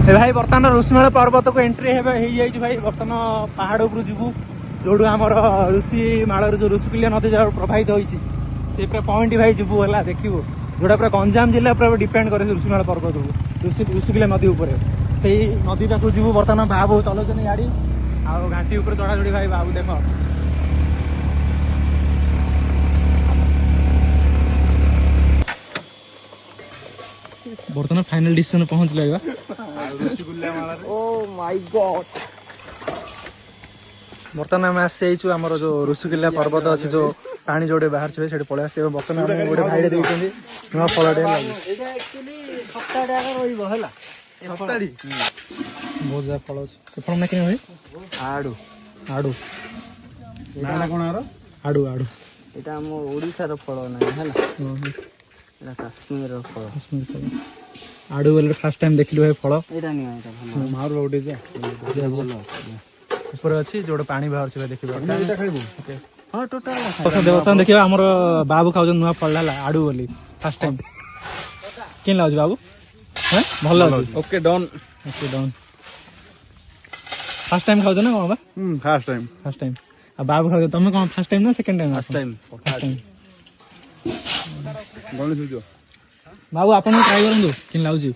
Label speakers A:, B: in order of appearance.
A: भाई बर्तमान ऋषिमाल पर्वत को एंट्री है भाई बर्तमान पहाड़ उपर जीवु जो आम ऋषिमाल जो ऋषिकुलिया नदी जो प्रभावित होती पॉइंट भाई जीवु है देखू जोटा पूरा गंजाम जिला पूरा डिपेंड करे ऋषिमाल पर्वत को ऋषिकुलिया नदी उपर से नदी पाक जीवु बर्तमान बाबू चलाउछन गाड़ी आ घाटी उपर चढ़ा चढ़ी भाई बाबू देख बर्तमान फाइनल डिसीजन पहुंचले ओ माय गॉड बर्तमान आम आसु आम जो ऋषिकुलिया पर्वत अच्छे जो पानी जोड़े बाहर से पलि आस बर्तमान गोटे भाई देखते नुआ फल बहुत ज्यादा फल अच्छे फल ना कि भाई आड़ू आड़ू आड़ू आड़ू
B: এটা ଆମ ଓଡ଼ିଶାର ଫଳ ନାହିଁ ହେଲା এটা କାଶ୍ମୀରର ଫଳ
A: କାଶ୍ମୀର ଫଳ ଆଡୁ ବୋଲେ ଫାର୍ଷ୍ଟ ଟାଇମ ଦେଖିଲୁ ଭାଇ ଫଳ
B: ଏଇଟା ନିଅ ଏଇଟା ଭଲ
A: ମାରୁ ଗୋଟେ ଯେ
B: ଭଲ
A: ଉପରେ ଅଛି ଯୋଉଟା ପାଣି ବାହାରୁଛି ଭାଇ ଦେଖିବ
B: ଏଇଟା ଖାଇବୁ ହଁ ଟୋଟାଲ
A: ବର୍ତ୍ତମାନ ଦେଖିବା ଆମର ବାବୁ ଖାଉଛନ୍ତି ନୂଆ ଫଳ ହେଲା ଆଡୁ ବୋଲି ଫାର୍ଷ୍ଟ ଟାଇମ କେନ୍ ଲାଗୁଛି ବାବୁ ଭଲ ଲାଗୁଛି
B: okay done
A: okay done first time ଖାଉଛ ନା କଣ ବା
B: ଫାର୍ଷ୍ଟ ଟାଇମ
A: ଆଉ ବାବୁ ଖାଉଛ ତମେ କଣ ଫାର୍ଷ୍ଟ ଟାଇମ ନା ସେକେଣ୍ଡ ଟାଇମ
B: ଫାର୍ଷ୍ଟ ଟାଇମ
A: ବାବୁ ଆପଣ ଟ୍ରାଏ କରନ୍ତୁ କେନ୍ ଲାଗୁଛି